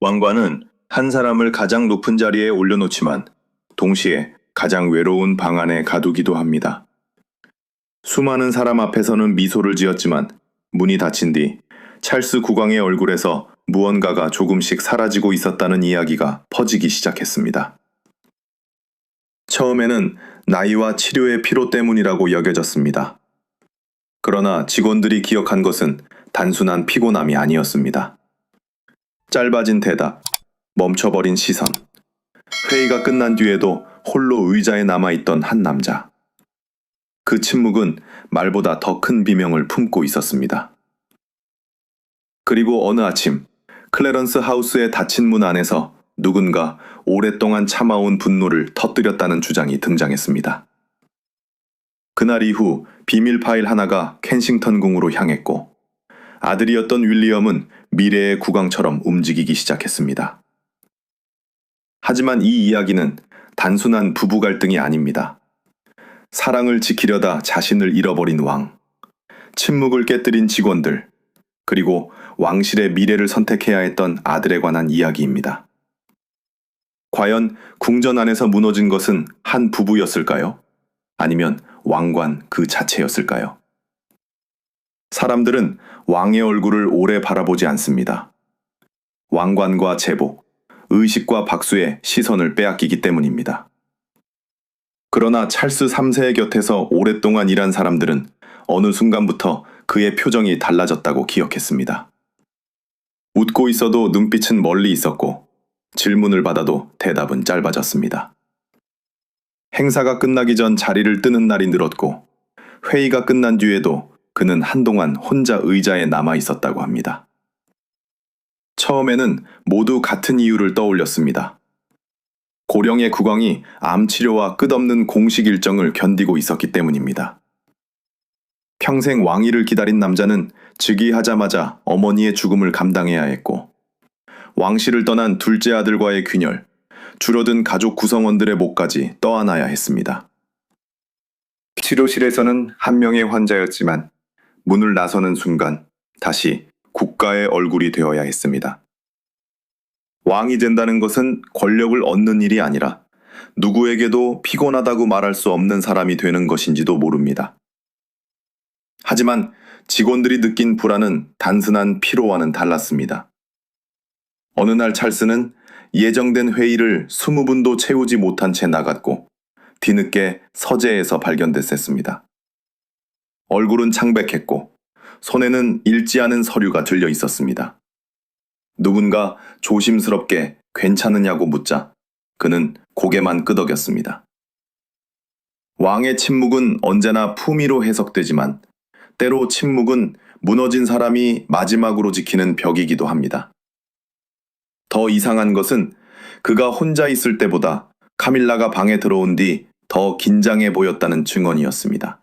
왕관은 한 사람을 가장 높은 자리에 올려놓지만 동시에 가장 외로운 방 안에 가두기도 합니다. 수많은 사람 앞에서는 미소를 지었지만 문이 닫힌 뒤 찰스 국왕의 얼굴에서 무언가가 조금씩 사라지고 있었다는 이야기가 퍼지기 시작했습니다. 처음에는 나이와 치료의 피로 때문이라고 여겨졌습니다. 그러나 직원들이 기억한 것은 단순한 피곤함이 아니었습니다. 짧아진 대답, 멈춰버린 시선, 회의가 끝난 뒤에도 홀로 의자에 남아있던 한 남자. 그 침묵은 말보다 더 큰 비명을 품고 있었습니다. 그리고 어느 아침, 클래런스 하우스의 닫힌 문 안에서 누군가 오랫동안 참아온 분노를 터뜨렸다는 주장이 등장했습니다. 그날 이후 비밀 파일 하나가 켄싱턴 궁으로 향했고 아들이었던 윌리엄은 미래의 국왕처럼 움직이기 시작했습니다. 하지만 이 이야기는 단순한 부부 갈등이 아닙니다. 사랑을 지키려다 자신을 잃어버린 왕, 침묵을 깨뜨린 직원들, 그리고 왕실의 미래를 선택해야 했던 아들에 관한 이야기입니다. 과연 궁전 안에서 무너진 것은 한 부부였을까요? 아니면 왕관 그 자체였을까요? 사람들은 왕의 얼굴을 오래 바라보지 않습니다. 왕관과 제복, 의식과 박수에 시선을 빼앗기기 때문입니다. 그러나 찰스 3세의 곁에서 오랫동안 일한 사람들은 어느 순간부터 그의 표정이 달라졌다고 기억했습니다. 웃고 있어도 눈빛은 멀리 있었고 질문을 받아도 대답은 짧아졌습니다. 행사가 끝나기 전 자리를 뜨는 날이 늘었고 회의가 끝난 뒤에도 그는 한동안 혼자 의자에 남아 있었다고 합니다. 처음에는 모두 같은 이유를 떠올렸습니다. 고령의 국왕이 암 치료와 끝없는 공식 일정을 견디고 있었기 때문입니다. 평생 왕위를 기다린 남자는 즉위하자마자 어머니의 죽음을 감당해야 했고 왕실을 떠난 둘째 아들과의 균열, 줄어든 가족 구성원들의 몫까지 떠안아야 했습니다. 치료실에서는 한 명의 환자였지만 문을 나서는 순간 다시 국가의 얼굴이 되어야 했습니다. 왕이 된다는 것은 권력을 얻는 일이 아니라 누구에게도 피곤하다고 말할 수 없는 사람이 되는 것인지도 모릅니다. 하지만 직원들이 느낀 불안은 단순한 피로와는 달랐습니다. 어느 날 찰스는 예정된 회의를 20분도 채우지 못한 채 나갔고 뒤늦게 서재에서 발견됐습니다. 얼굴은 창백했고 손에는 읽지 않은 서류가 들려 있었습니다. 누군가 조심스럽게 괜찮으냐고 묻자 그는 고개만 끄덕였습니다. 왕의 침묵은 언제나 품위로 해석되지만 때로 침묵은 무너진 사람이 마지막으로 지키는 벽이기도 합니다. 더 이상한 것은 그가 혼자 있을 때보다 카밀라가 방에 들어온 뒤 더 긴장해 보였다는 증언이었습니다.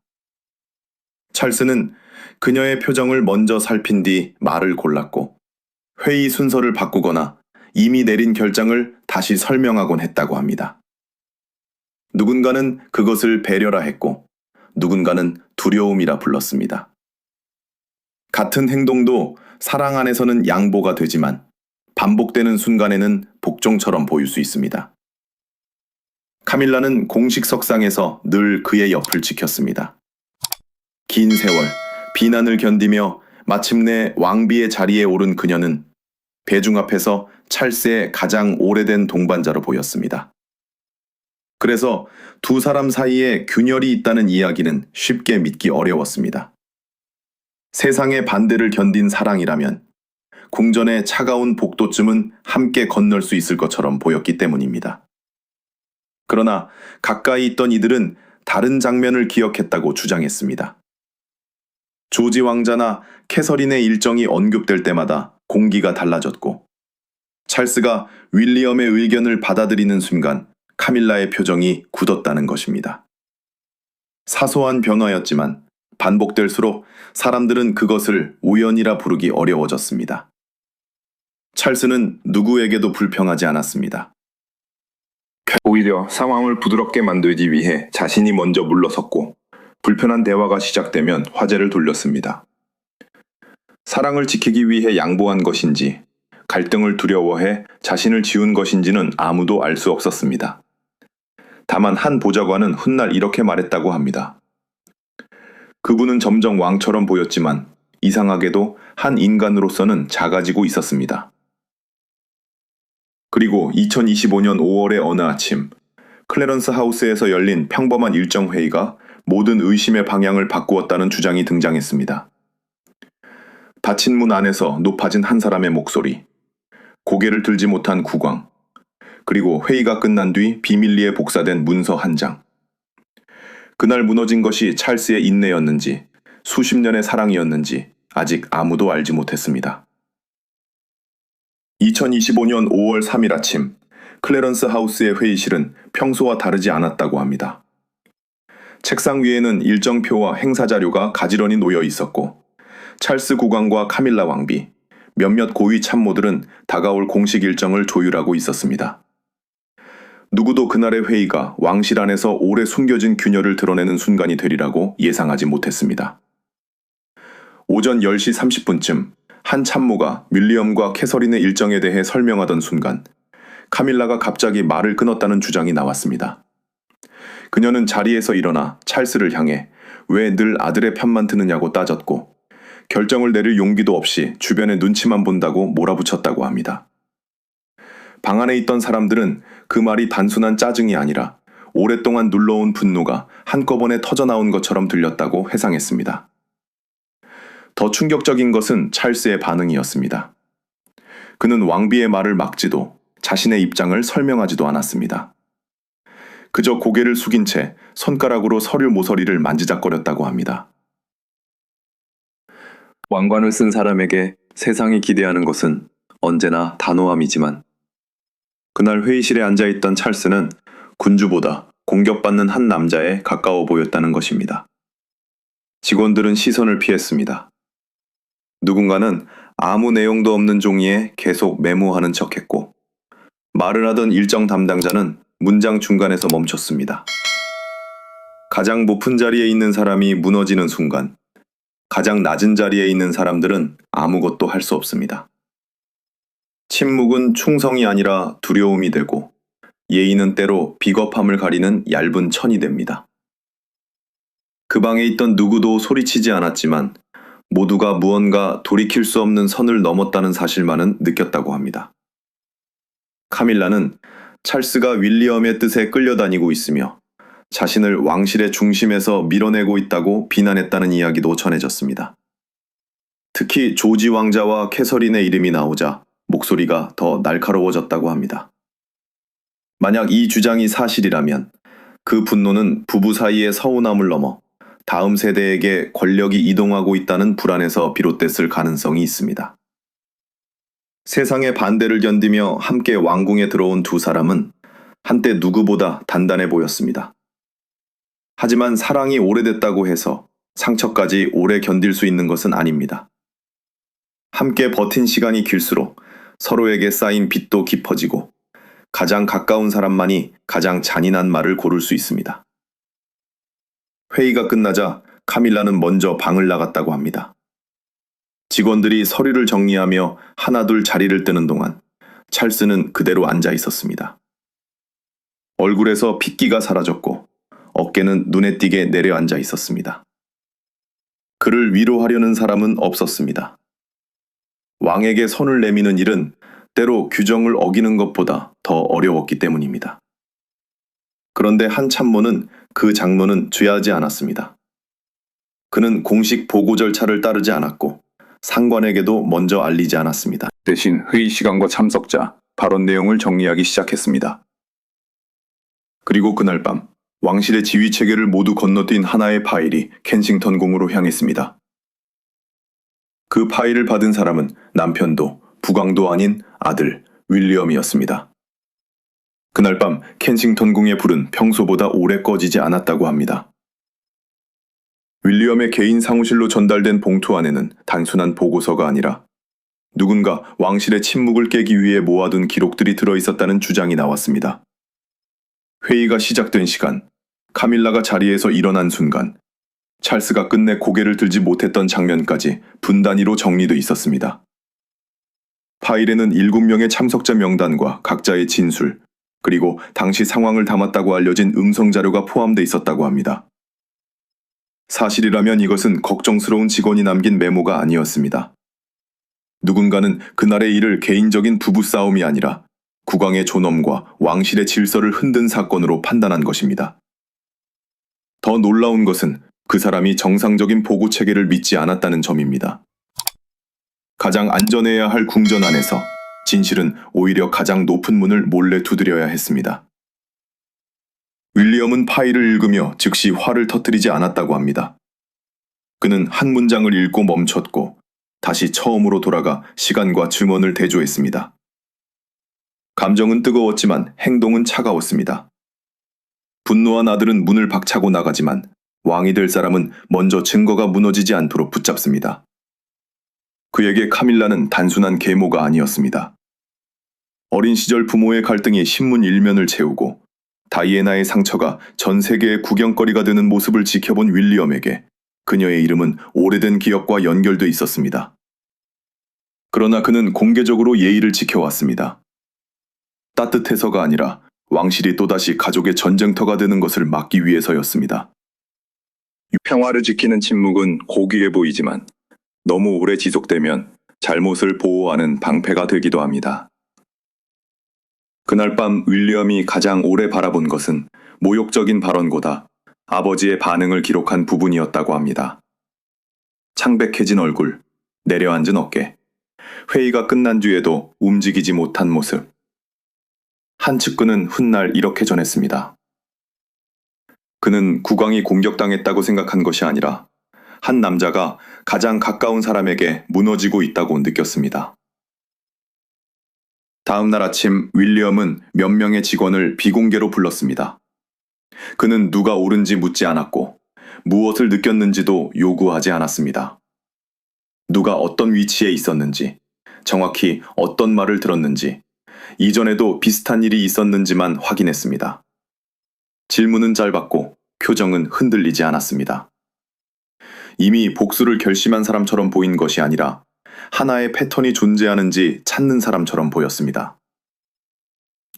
찰스는 그녀의 표정을 먼저 살핀 뒤 말을 골랐고 회의 순서를 바꾸거나 이미 내린 결정을 다시 설명하곤 했다고 합니다. 누군가는 그것을 배려라 했고 누군가는 두려움이라 불렀습니다. 같은 행동도 사랑 안에서는 양보가 되지만 반복되는 순간에는 복종처럼 보일 수 있습니다. 카밀라는 공식 석상에서 늘 그의 옆을 지켰습니다. 긴 세월, 비난을 견디며 마침내 왕비의 자리에 오른 그녀는 대중 앞에서 찰스의 가장 오래된 동반자로 보였습니다. 그래서 두 사람 사이에 균열이 있다는 이야기는 쉽게 믿기 어려웠습니다. 세상의 반대를 견딘 사랑이라면 궁전의 차가운 복도쯤은 함께 건널 수 있을 것처럼 보였기 때문입니다. 그러나 가까이 있던 이들은 다른 장면을 기억했다고 주장했습니다. 조지 왕자나 캐서린의 일정이 언급될 때마다 공기가 달라졌고 찰스가 윌리엄의 의견을 받아들이는 순간 카밀라의 표정이 굳었다는 것입니다. 사소한 변화였지만 반복될수록 사람들은 그것을 우연이라 부르기 어려워졌습니다. 찰스는 누구에게도 불평하지 않았습니다. 오히려 상황을 부드럽게 만들기 위해 자신이 먼저 물러섰고 불편한 대화가 시작되면 화제를 돌렸습니다. 사랑을 지키기 위해 양보한 것인지 갈등을 두려워해 자신을 지운 것인지는 아무도 알 수 없었습니다. 다만 한 보좌관은 훗날 이렇게 말했다고 합니다. 그분은 점점 왕처럼 보였지만 이상하게도 한 인간으로서는 작아지고 있었습니다. 그리고 2025년 5월의 어느 아침, 클래런스 하우스에서 열린 평범한 일정 회의가 모든 의심의 방향을 바꾸었다는 주장이 등장했습니다. 닫힌 문 안에서 높아진 한 사람의 목소리, 고개를 들지 못한 국왕, 그리고 회의가 끝난 뒤 비밀리에 복사된 문서 한 장. 그날 무너진 것이 찰스의 인내였는지, 수십 년의 사랑이었는지 아직 아무도 알지 못했습니다. 2025년 5월 3일 아침, 클래런스 하우스의 회의실은 평소와 다르지 않았다고 합니다. 책상 위에는 일정표와 행사 자료가 가지런히 놓여 있었고, 찰스 국왕과 카밀라 왕비, 몇몇 고위 참모들은 다가올 공식 일정을 조율하고 있었습니다. 누구도 그날의 회의가 왕실 안에서 오래 숨겨진 균열을 드러내는 순간이 되리라고 예상하지 못했습니다. 오전 10시 30분쯤 한 참모가 윌리엄과 캐서린의 일정에 대해 설명하던 순간 카밀라가 갑자기 말을 끊었다는 주장이 나왔습니다. 그녀는 자리에서 일어나 찰스를 향해 왜 늘 아들의 편만 드느냐고 따졌고 결정을 내릴 용기도 없이 주변의 눈치만 본다고 몰아붙였다고 합니다. 방 안에 있던 사람들은 그 말이 단순한 짜증이 아니라 오랫동안 눌러온 분노가 한꺼번에 터져나온 것처럼 들렸다고 회상했습니다. 더 충격적인 것은 찰스의 반응이었습니다. 그는 왕비의 말을 막지도 자신의 입장을 설명하지도 않았습니다. 그저 고개를 숙인 채 손가락으로 서류 모서리를 만지작거렸다고 합니다. 왕관을 쓴 사람에게 세상이 기대하는 것은 언제나 단호함이지만 그날 회의실에 앉아있던 찰스는 군주보다 공격받는 한 남자에 가까워 보였다는 것입니다. 직원들은 시선을 피했습니다. 누군가는 아무 내용도 없는 종이에 계속 메모하는 척했고 말을 하던 일정 담당자는 문장 중간에서 멈췄습니다. 가장 높은 자리에 있는 사람이 무너지는 순간 가장 낮은 자리에 있는 사람들은 아무것도 할 수 없습니다. 침묵은 충성이 아니라 두려움이 되고 예의는 때로 비겁함을 가리는 얇은 천이 됩니다. 그 방에 있던 누구도 소리치지 않았지만 모두가 무언가 돌이킬 수 없는 선을 넘었다는 사실만은 느꼈다고 합니다. 카밀라는 찰스가 윌리엄의 뜻에 끌려다니고 있으며 자신을 왕실의 중심에서 밀어내고 있다고 비난했다는 이야기도 전해졌습니다. 특히 조지 왕자와 캐서린의 이름이 나오자 목소리가 더 날카로워졌다고 합니다. 만약 이 주장이 사실이라면 그 분노는 부부 사이의 서운함을 넘어 다음 세대에게 권력이 이동하고 있다는 불안에서 비롯됐을 가능성이 있습니다. 세상의 반대를 견디며 함께 왕궁에 들어온 두 사람은 한때 누구보다 단단해 보였습니다. 하지만 사랑이 오래됐다고 해서 상처까지 오래 견딜 수 있는 것은 아닙니다. 함께 버틴 시간이 길수록 서로에게 쌓인 빚도 깊어지고 가장 가까운 사람만이 가장 잔인한 말을 고를 수 있습니다. 회의가 끝나자 카밀라는 먼저 방을 나갔다고 합니다. 직원들이 서류를 정리하며 하나둘 자리를 뜨는 동안 찰스는 그대로 앉아 있었습니다. 얼굴에서 핏기가 사라졌고 어깨는 눈에 띄게 내려앉아 있었습니다. 그를 위로하려는 사람은 없었습니다. 왕에게 손을 내미는 일은 때로 규정을 어기는 것보다 더 어려웠기 때문입니다. 그런데 한 참모는 그 장로는 죄하지 않았습니다. 그는 공식 보고 절차를 따르지 않았고 상관에게도 먼저 알리지 않았습니다. 대신 회의 시간과 참석자, 발언 내용을 정리하기 시작했습니다. 그리고 그날 밤 왕실의 지휘 체계를 모두 건너뛴 하나의 파일이 켄싱턴 궁으로 향했습니다. 그 파일을 받은 사람은 남편도 부광도 아닌 아들 윌리엄이었습니다. 그날 밤 켄싱턴 궁의 불은 평소보다 오래 꺼지지 않았다고 합니다. 윌리엄의 개인 사무실로 전달된 봉투 안에는 단순한 보고서가 아니라 누군가 왕실의 침묵을 깨기 위해 모아둔 기록들이 들어있었다는 주장이 나왔습니다. 회의가 시작된 시간, 카밀라가 자리에서 일어난 순간 찰스가 끝내 고개를 들지 못했던 장면까지 분단위로 정리돼 있었습니다. 파일에는 7명의 참석자 명단과 각자의 진술, 그리고 당시 상황을 담았다고 알려진 음성 자료가 포함돼 있었다고 합니다. 사실이라면 이것은 걱정스러운 직원이 남긴 메모가 아니었습니다. 누군가는 그날의 일을 개인적인 부부싸움이 아니라 국왕의 존엄과 왕실의 질서를 흔든 사건으로 판단한 것입니다. 더 놀라운 것은 그 사람이 정상적인 보고 체계를 믿지 않았다는 점입니다. 가장 안전해야 할 궁전 안에서 진실은 오히려 가장 높은 문을 몰래 두드려야 했습니다. 윌리엄은 파일을 읽으며 즉시 화를 터뜨리지 않았다고 합니다. 그는 한 문장을 읽고 멈췄고 다시 처음으로 돌아가 시간과 증언을 대조했습니다. 감정은 뜨거웠지만 행동은 차가웠습니다. 분노한 아들은 문을 박차고 나가지만 왕이 될 사람은 먼저 증거가 무너지지 않도록 붙잡습니다. 그에게 카밀라는 단순한 계모가 아니었습니다. 어린 시절 부모의 갈등이 신문 일면을 채우고 다이애나의 상처가 전 세계의 구경거리가 되는 모습을 지켜본 윌리엄에게 그녀의 이름은 오래된 기억과 연결돼 있었습니다. 그러나 그는 공개적으로 예의를 지켜왔습니다. 따뜻해서가 아니라 왕실이 또다시 가족의 전쟁터가 되는 것을 막기 위해서였습니다. 평화를 지키는 침묵은 고귀해 보이지만 너무 오래 지속되면 잘못을 보호하는 방패가 되기도 합니다. 그날 밤 윌리엄이 가장 오래 바라본 것은 모욕적인 발언보다 아버지의 반응을 기록한 부분이었다고 합니다. 창백해진 얼굴, 내려앉은 어깨, 회의가 끝난 뒤에도 움직이지 못한 모습. 한 측근은 훗날 이렇게 전했습니다. 그는 국왕이 공격당했다고 생각한 것이 아니라 한 남자가 가장 가까운 사람에게 무너지고 있다고 느꼈습니다. 다음 날 아침 윌리엄은 몇 명의 직원을 비공개로 불렀습니다. 그는 누가 옳은지 묻지 않았고 무엇을 느꼈는지도 요구하지 않았습니다. 누가 어떤 위치에 있었는지, 정확히 어떤 말을 들었는지, 이전에도 비슷한 일이 있었는지만 확인했습니다. 질문은 짧았고 표정은 흔들리지 않았습니다. 이미 복수를 결심한 사람처럼 보인 것이 아니라 하나의 패턴이 존재하는지 찾는 사람처럼 보였습니다.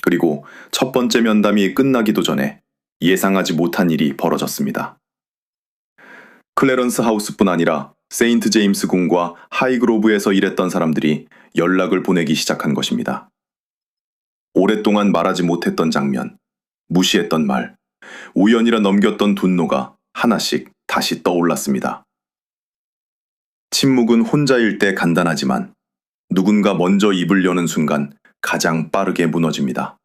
그리고 첫 번째 면담이 끝나기도 전에 예상하지 못한 일이 벌어졌습니다. 클래런스 하우스뿐 아니라 세인트 제임스 궁과 하이그로브에서 일했던 사람들이 연락을 보내기 시작한 것입니다. 오랫동안 말하지 못했던 장면, 무시했던 말, 우연이라 넘겼던 분노가 하나씩 다시 떠올랐습니다. 침묵은 혼자일 때 간단하지만 누군가 먼저 입을 여는 순간 가장 빠르게 무너집니다.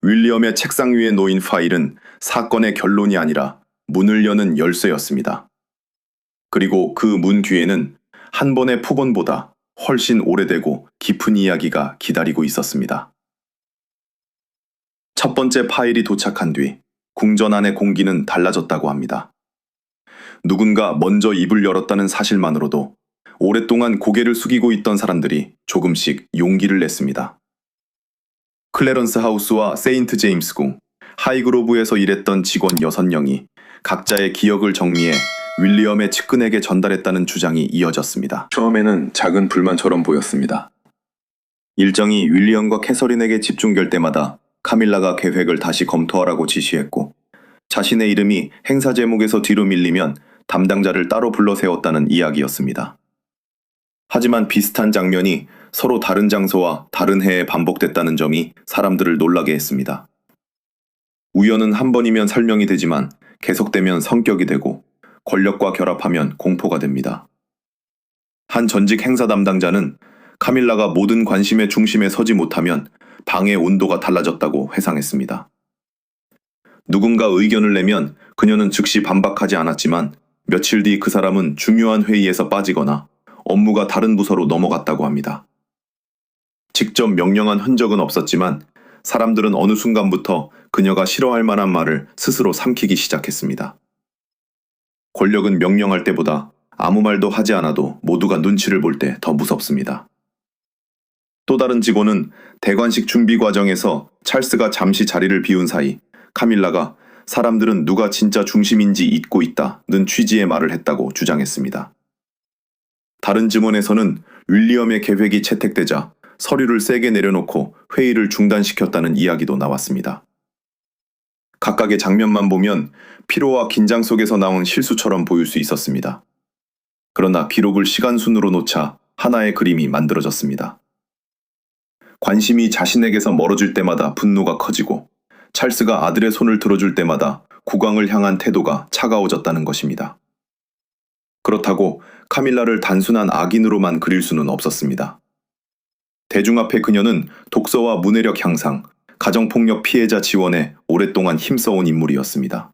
윌리엄의 책상 위에 놓인 파일은 사건의 결론이 아니라 문을 여는 열쇠였습니다. 그리고 그 문 뒤에는 한 번의 폭언보다 훨씬 오래되고 깊은 이야기가 기다리고 있었습니다. 첫 번째 파일이 도착한 뒤 궁전 안의 공기는 달라졌다고 합니다. 누군가 먼저 입을 열었다는 사실만으로도 오랫동안 고개를 숙이고 있던 사람들이 조금씩 용기를 냈습니다. 클래런스 하우스와 세인트 제임스 궁, 하이그로브에서 일했던 직원 6명이 각자의 기억을 정리해 윌리엄의 측근에게 전달했다는 주장이 이어졌습니다. 처음에는 작은 불만처럼 보였습니다. 일정이 윌리엄과 캐서린에게 집중될 때마다 카밀라가 계획을 다시 검토하라고 지시했고 자신의 이름이 행사 제목에서 뒤로 밀리면 담당자를 따로 불러 세웠다는 이야기였습니다. 하지만 비슷한 장면이 서로 다른 장소와 다른 해에 반복됐다는 점이 사람들을 놀라게 했습니다. 우연은 한 번이면 설명이 되지만 계속되면 성격이 되고 권력과 결합하면 공포가 됩니다. 한 전직 행사 담당자는 카밀라가 모든 관심의 중심에 서지 못하면 방의 온도가 달라졌다고 회상했습니다. 누군가 의견을 내면 그녀는 즉시 반박하지 않았지만 며칠 뒤 그 사람은 중요한 회의에서 빠지거나 업무가 다른 부서로 넘어갔다고 합니다. 직접 명령한 흔적은 없었지만 사람들은 어느 순간부터 그녀가 싫어할 만한 말을 스스로 삼키기 시작했습니다. 권력은 명령할 때보다 아무 말도 하지 않아도 모두가 눈치를 볼 때 더 무섭습니다. 또 다른 직원은 대관식 준비 과정에서 찰스가 잠시 자리를 비운 사이 카밀라가 사람들은 누가 진짜 중심인지 잊고 있다는 취지의 말을 했다고 주장했습니다. 다른 증언에서는 윌리엄의 계획이 채택되자 서류를 세게 내려놓고 회의를 중단시켰다는 이야기도 나왔습니다. 각각의 장면만 보면 피로와 긴장 속에서 나온 실수처럼 보일 수 있었습니다. 그러나 기록을 시간순으로 놓자 하나의 그림이 만들어졌습니다. 관심이 자신에게서 멀어질 때마다 분노가 커지고 찰스가 아들의 손을 들어줄 때마다 국왕을 향한 태도가 차가워졌다는 것입니다. 그렇다고 카밀라를 단순한 악인으로만 그릴 수는 없었습니다. 대중 앞에 그녀는 독서와 문해력 향상, 가정폭력 피해자 지원에 오랫동안 힘써온 인물이었습니다.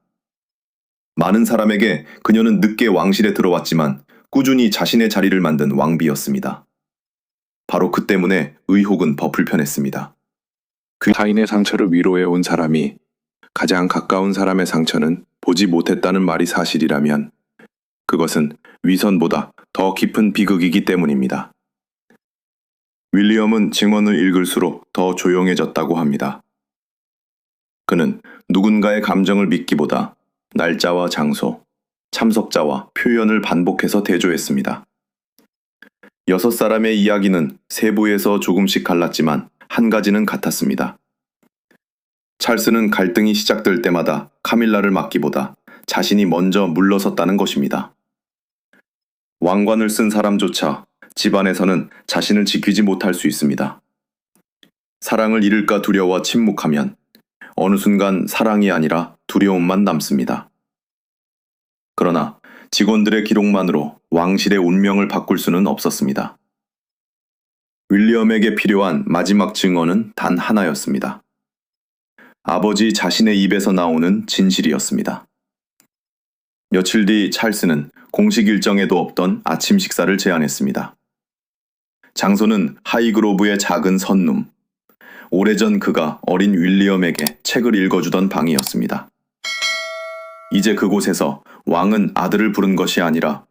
많은 사람에게 그녀는 늦게 왕실에 들어왔지만 꾸준히 자신의 자리를 만든 왕비였습니다. 바로 그 때문에 의혹은 더 불편했습니다. 타인의 상처를 위로해 온 사람이 가장 가까운 사람의 상처는 보지 못했다는 말이 사실이라면 그것은 위선보다 더 깊은 비극이기 때문입니다. 윌리엄은 증언을 읽을수록 더 조용해졌다고 합니다. 그는 누군가의 감정을 믿기보다 날짜와 장소, 참석자와 표현을 반복해서 대조했습니다. 6사람의 이야기는 세부에서 조금씩 갈랐지만 한 가지는 같았습니다. 찰스는 갈등이 시작될 때마다 카밀라를 막기보다 자신이 먼저 물러섰다는 것입니다. 왕관을 쓴 사람조차 집안에서는 자신을 지키지 못할 수 있습니다. 사랑을 잃을까 두려워 침묵하면 어느 순간 사랑이 아니라 두려움만 남습니다. 그러나 직원들의 기록만으로 왕실의 운명을 바꿀 수는 없었습니다. 윌리엄에게 필요한 마지막 증언은 단 하나였습니다. 아버지 자신의 입에서 나오는 진실이었습니다. 며칠 뒤 찰스는 공식 일정에도 없던 아침 식사를 제안했습니다. 장소는 하이그로브의 작은 선룸. 오래전 그가 어린 윌리엄에게 책을 읽어주던 방이었습니다. 이제 그곳에서 왕은 아들을 부른 것이 아니라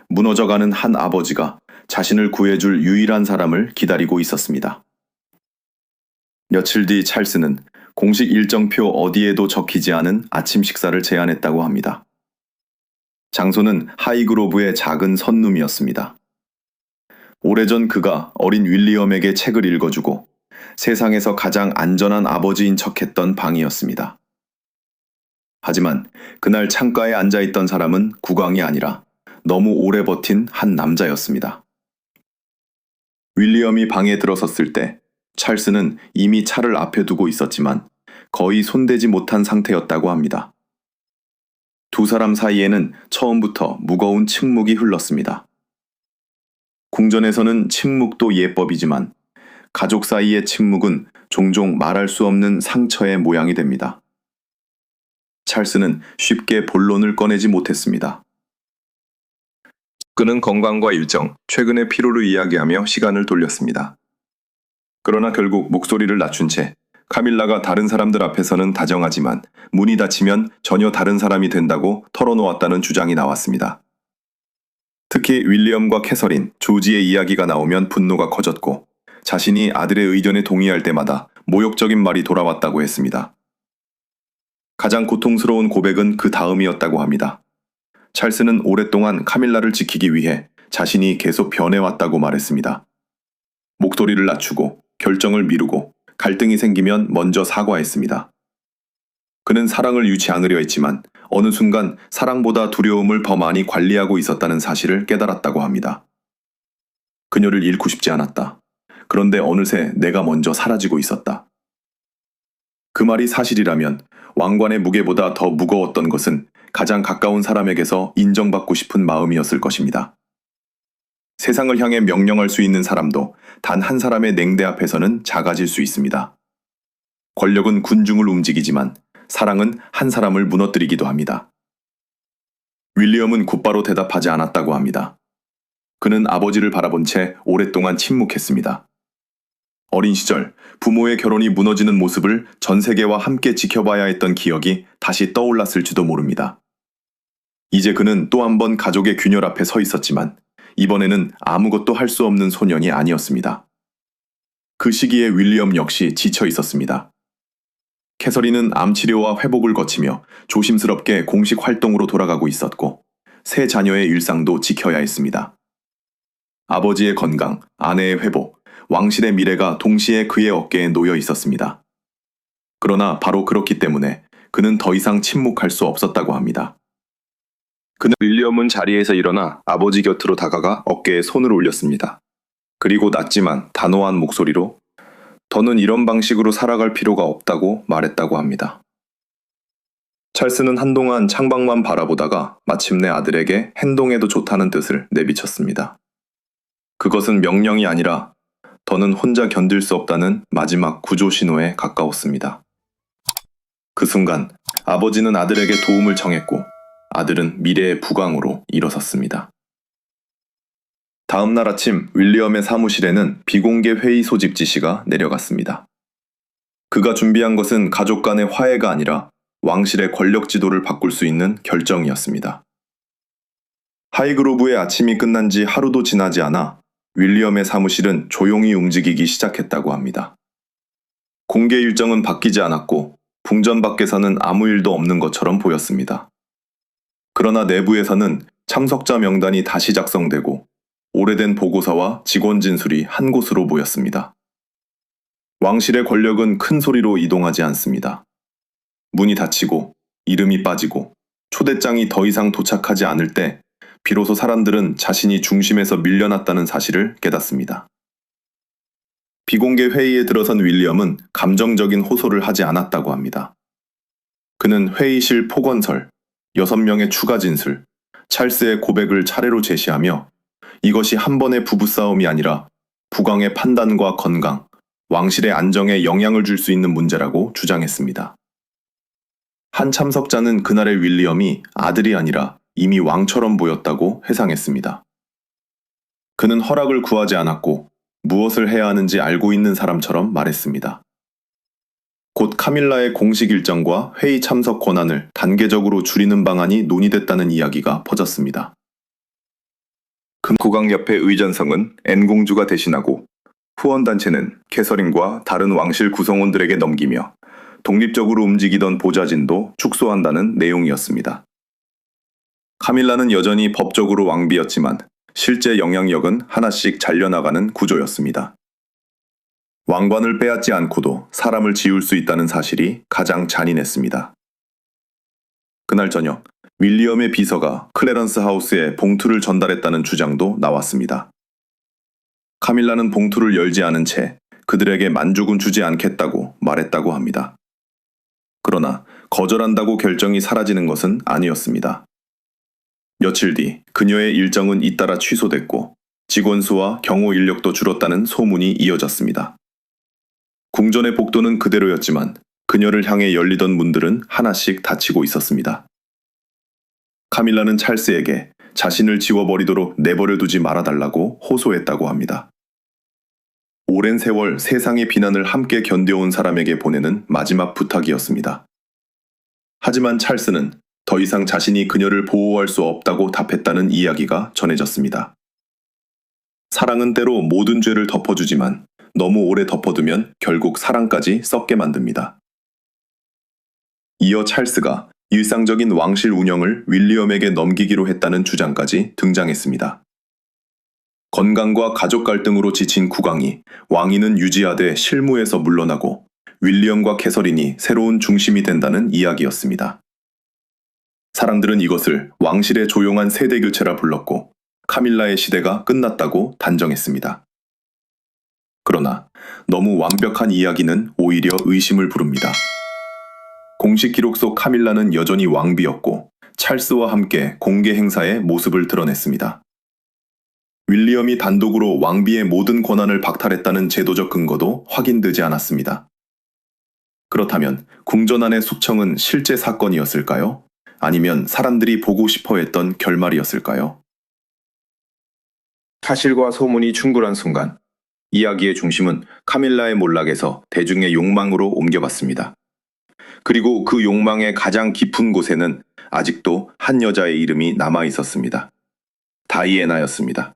무너져가는 한 아버지가 자신을 구해줄 유일한 사람을 기다리고 있었습니다. 며칠 뒤 찰스는 공식 일정표 어디에도 적히지 않은 아침 식사를 제안했다고 합니다. 장소는 하이그로브의 작은 선룸이었습니다. 오래전 그가 어린 윌리엄에게 책을 읽어주고 세상에서 가장 안전한 아버지인 척했던 방이었습니다. 하지만 그날 창가에 앉아있던 사람은 국왕이 아니라 너무 오래 버틴 한 남자였습니다. 윌리엄이 방에 들어섰을 때 찰스는 이미 차를 앞에 두고 있었지만 거의 손대지 못한 상태였다고 합니다. 두 사람 사이에는 처음부터 무거운 침묵이 흘렀습니다. 궁전에서는 침묵도 예법이지만 가족 사이의 침묵은 종종 말할 수 없는 상처의 모양이 됩니다. 찰스는 쉽게 본론을 꺼내지 못했습니다. 그는 건강과 일정, 최근의 피로를 이야기하며 시간을 돌렸습니다. 그러나 결국 목소리를 낮춘 채 카밀라가 다른 사람들 앞에서는 다정하지만 문이 닫히면 전혀 다른 사람이 된다고 털어놓았다는 주장이 나왔습니다. 특히 윌리엄과 캐서린, 조지의 이야기가 나오면 분노가 커졌고 자신이 아들의 의견에 동의할 때마다 모욕적인 말이 돌아왔다고 했습니다. 가장 고통스러운 고백은 그 다음이었다고 합니다. 찰스는 오랫동안 카밀라를 지키기 위해 자신이 계속 변해왔다고 말했습니다. 목소리를 낮추고 결정을 미루고 갈등이 생기면 먼저 사과했습니다. 그는 사랑을 잃지 않으려 했지만 어느 순간 사랑보다 두려움을 더 많이 관리하고 있었다는 사실을 깨달았다고 합니다. 그녀를 잃고 싶지 않았다. 그런데 어느새 내가 먼저 사라지고 있었다. 그 말이 사실이라면 왕관의 무게보다 더 무거웠던 것은 가장 가까운 사람에게서 인정받고 싶은 마음이었을 것입니다. 세상을 향해 명령할 수 있는 사람도 단 한 사람의 냉대 앞에서는 작아질 수 있습니다. 권력은 군중을 움직이지만 사랑은 한 사람을 무너뜨리기도 합니다. 윌리엄은 곧바로 대답하지 않았다고 합니다. 그는 아버지를 바라본 채 오랫동안 침묵했습니다. 어린 시절 부모의 결혼이 무너지는 모습을 전 세계와 함께 지켜봐야 했던 기억이 다시 떠올랐을지도 모릅니다. 이제 그는 또 한 번 가족의 균열 앞에 서 있었지만 이번에는 아무것도 할 수 없는 소년이 아니었습니다. 그 시기에 윌리엄 역시 지쳐 있었습니다. 캐서린은 암치료와 회복을 거치며 조심스럽게 공식 활동으로 돌아가고 있었고 새 자녀의 일상도 지켜야 했습니다. 아버지의 건강, 아내의 회복, 왕실의 미래가 동시에 그의 어깨에 놓여 있었습니다. 그러나 바로 그렇기 때문에 그는 더 이상 침묵할 수 없었다고 합니다. 윌리엄은 자리에서 일어나 아버지 곁으로 다가가 어깨에 손을 올렸습니다. 그리고 낮지만 단호한 목소리로 더는 이런 방식으로 살아갈 필요가 없다고 말했다고 합니다. 찰스는 한동안 창밖만 바라보다가 마침내 아들에게 행동해도 좋다는 뜻을 내비쳤습니다. 그것은 명령이 아니라 더는 혼자 견딜 수 없다는 마지막 구조 신호에 가까웠습니다. 그 순간 아버지는 아들에게 도움을 청했고 아들은 미래의 부강으로 일어섰습니다. 다음 날 아침 윌리엄의 사무실에는 비공개 회의 소집 지시가 내려갔습니다. 그가 준비한 것은 가족 간의 화해가 아니라 왕실의 권력 지도를 바꿀 수 있는 결정이었습니다. 하이그로브의 아침이 끝난 지 하루도 지나지 않아 윌리엄의 사무실은 조용히 움직이기 시작했다고 합니다. 공개 일정은 바뀌지 않았고 궁전 밖에서는 아무 일도 없는 것처럼 보였습니다. 그러나 내부에서는 참석자 명단이 다시 작성되고 오래된 보고서와 직원 진술이 한 곳으로 모였습니다. 왕실의 권력은 큰 소리로 이동하지 않습니다. 문이 닫히고 이름이 빠지고 초대장이 더 이상 도착하지 않을 때 비로소 사람들은 자신이 중심에서 밀려났다는 사실을 깨닫습니다. 비공개 회의에 들어선 윌리엄은 감정적인 호소를 하지 않았다고 합니다. 그는 회의실 폭언설, 6명의 추가 진술, 찰스의 고백을 차례로 제시하며 이것이 한 번의 부부싸움이 아니라 국왕의 판단과 건강, 왕실의 안정에 영향을 줄 수 있는 문제라고 주장했습니다. 한 참석자는 그날의 윌리엄이 아들이 아니라 이미 왕처럼 보였다고 회상했습니다. 그는 허락을 구하지 않았고 무엇을 해야 하는지 알고 있는 사람처럼 말했습니다. 곧 카밀라의 공식 일정과 회의 참석 권한을 단계적으로 줄이는 방안이 논의됐다는 이야기가 퍼졌습니다. 금국왕 옆의 의전성은 앤공주가 대신하고 후원단체는 캐서린과 다른 왕실 구성원들에게 넘기며 독립적으로 움직이던 보좌진도 축소한다는 내용이었습니다. 카밀라는 여전히 법적으로 왕비였지만 실제 영향력은 하나씩 잘려나가는 구조였습니다. 왕관을 빼앗지 않고도 사람을 지울 수 있다는 사실이 가장 잔인했습니다. 그날 저녁 윌리엄의 비서가 클래런스 하우스에 봉투를 전달했다는 주장도 나왔습니다. 카밀라는 봉투를 열지 않은 채 그들에게 만족은 주지 않겠다고 말했다고 합니다. 그러나 거절한다고 결정이 사라지는 것은 아니었습니다. 며칠 뒤 그녀의 일정은 잇따라 취소됐고 직원 수와 경호 인력도 줄었다는 소문이 이어졌습니다. 궁전의 복도는 그대로였지만 그녀를 향해 열리던 문들은 하나씩 닫히고 있었습니다. 카밀라는 찰스에게 자신을 지워버리도록 내버려 두지 말아달라고 호소했다고 합니다. 오랜 세월 세상의 비난을 함께 견뎌온 사람에게 보내는 마지막 부탁이었습니다. 하지만 찰스는 더 이상 자신이 그녀를 보호할 수 없다고 답했다는 이야기가 전해졌습니다. 사랑은 때로 모든 죄를 덮어주지만 너무 오래 덮어두면 결국 사랑까지 썩게 만듭니다. 이어 찰스가 일상적인 왕실 운영을 윌리엄에게 넘기기로 했다는 주장까지 등장했습니다. 건강과 가족 갈등으로 지친 국왕이 왕위는 유지하되 실무에서 물러나고 윌리엄과 캐서린이 새로운 중심이 된다는 이야기였습니다. 사람들은 이것을 왕실의 조용한 세대 교체라 불렀고 카밀라의 시대가 끝났다고 단정했습니다. 그러나 너무 완벽한 이야기는 오히려 의심을 부릅니다. 공식 기록 속 카밀라는 여전히 왕비였고 찰스와 함께 공개 행사에 모습을 드러냈습니다. 윌리엄이 단독으로 왕비의 모든 권한을 박탈했다는 제도적 근거도 확인되지 않았습니다. 그렇다면 궁전 안의 숙청은 실제 사건이었을까요? 아니면 사람들이 보고 싶어 했던 결말이었을까요? 사실과 소문이 충돌한 순간 이야기의 중심은 카밀라의 몰락에서 대중의 욕망으로 옮겨봤습니다. 그리고 그 욕망의 가장 깊은 곳에는 아직도 한 여자의 이름이 남아 있었습니다. 다이애나였습니다.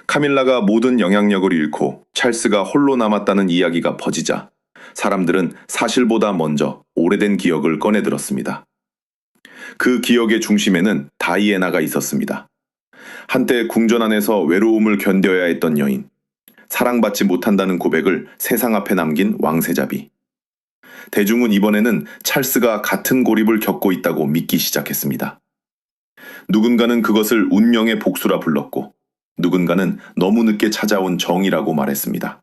카밀라가 모든 영향력을 잃고 찰스가 홀로 남았다는 이야기가 퍼지자 사람들은 사실보다 먼저 오래된 기억을 꺼내들었습니다. 그 기억의 중심에는 다이애나가 있었습니다. 한때 궁전 안에서 외로움을 견뎌야 했던 여인, 사랑받지 못한다는 고백을 세상 앞에 남긴 왕세자비. 대중은 이번에는 찰스가 같은 고립을 겪고 있다고 믿기 시작했습니다. 누군가는 그것을 운명의 복수라 불렀고, 누군가는 너무 늦게 찾아온 정이라고 말했습니다.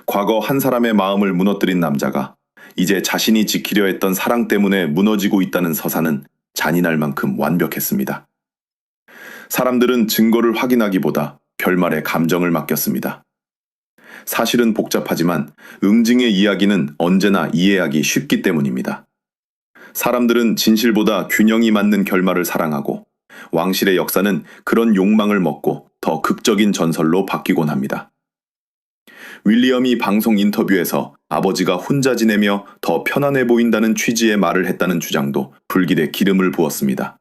과거 한 사람의 마음을 무너뜨린 남자가 이제 자신이 지키려 했던 사랑 때문에 무너지고 있다는 서사는 잔인할 만큼 완벽했습니다. 사람들은 증거를 확인하기보다 결말에 감정을 맡겼습니다. 사실은 복잡하지만 응징의 이야기는 언제나 이해하기 쉽기 때문입니다. 사람들은 진실보다 균형이 맞는 결말을 사랑하고, 왕실의 역사는 그런 욕망을 먹고 더 극적인 전설로 바뀌곤 합니다. 윌리엄이 방송 인터뷰에서 아버지가 혼자 지내며 더 편안해 보인다는 취지의 말을 했다는 주장도 불길에 기름을 부었습니다.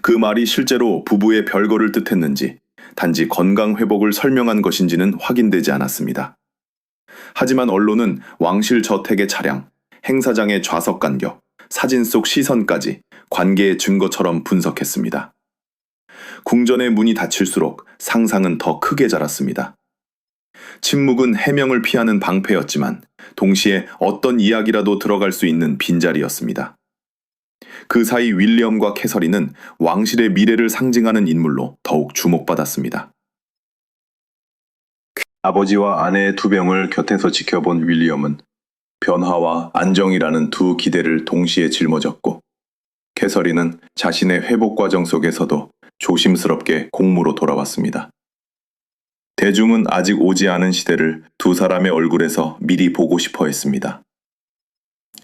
그 말이 실제로 부부의 별거를 뜻했는지, 단지 건강 회복을 설명한 것인지는 확인되지 않았습니다. 하지만 언론은 왕실 저택의 차량, 행사장의 좌석 간격, 사진 속 시선까지 관계의 증거처럼 분석했습니다. 궁전의 문이 닫힐수록 상상은 더 크게 자랐습니다. 침묵은 해명을 피하는 방패였지만 동시에 어떤 이야기라도 들어갈 수 있는 빈자리였습니다. 그 사이 윌리엄과 캐서린은 왕실의 미래를 상징하는 인물로 더욱 주목받았습니다. 아버지와 아내의 투병을 곁에서 지켜본 윌리엄은 변화와 안정이라는 두 기대를 동시에 짊어졌고, 캐서린은 자신의 회복 과정 속에서도 조심스럽게 공무로 돌아왔습니다. 대중은 아직 오지 않은 시대를 두 사람의 얼굴에서 미리 보고 싶어 했습니다.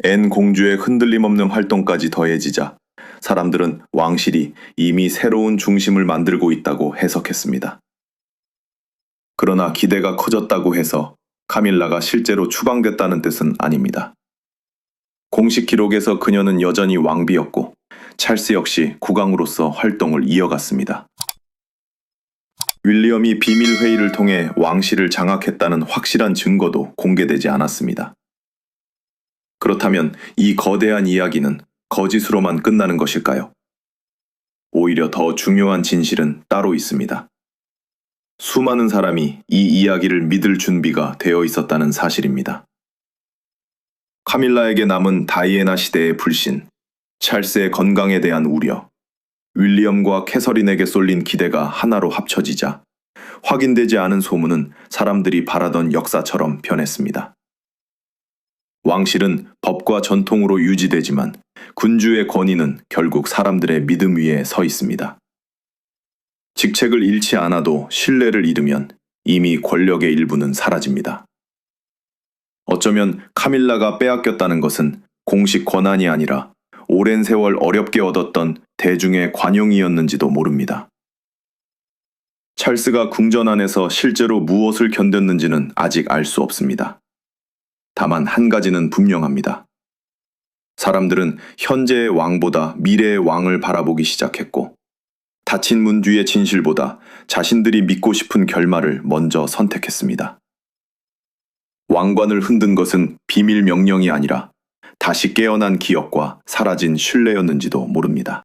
앤 공주의 흔들림 없는 활동까지 더해지자 사람들은 왕실이 이미 새로운 중심을 만들고 있다고 해석했습니다. 그러나 기대가 커졌다고 해서 카밀라가 실제로 추방됐다는 뜻은 아닙니다. 공식 기록에서 그녀는 여전히 왕비였고, 찰스 역시 국왕으로서 활동을 이어갔습니다. 윌리엄이 비밀 회의를 통해 왕실을 장악했다는 확실한 증거도 공개되지 않았습니다. 그렇다면 이 거대한 이야기는 거짓으로만 끝나는 것일까요? 오히려 더 중요한 진실은 따로 있습니다. 수많은 사람이 이 이야기를 믿을 준비가 되어 있었다는 사실입니다. 카밀라에게 남은 다이애나 시대의 불신, 찰스의 건강에 대한 우려, 윌리엄과 캐서린에게 쏠린 기대가 하나로 합쳐지자 확인되지 않은 소문은 사람들이 바라던 역사처럼 변했습니다. 왕실은 법과 전통으로 유지되지만 군주의 권위는 결국 사람들의 믿음 위에 서 있습니다. 직책을 잃지 않아도 신뢰를 잃으면 이미 권력의 일부는 사라집니다. 어쩌면 카밀라가 빼앗겼다는 것은 공식 권한이 아니라 오랜 세월 어렵게 얻었던 대중의 관용이었는지도 모릅니다. 찰스가 궁전 안에서 실제로 무엇을 견뎠는지는 아직 알 수 없습니다. 다만 한 가지는 분명합니다. 사람들은 현재의 왕보다 미래의 왕을 바라보기 시작했고, 닫힌 문 뒤의 진실보다 자신들이 믿고 싶은 결말을 먼저 선택했습니다. 왕관을 흔든 것은 비밀 명령이 아니라 다시 깨어난 기억과 사라진 신뢰였는지도 모릅니다.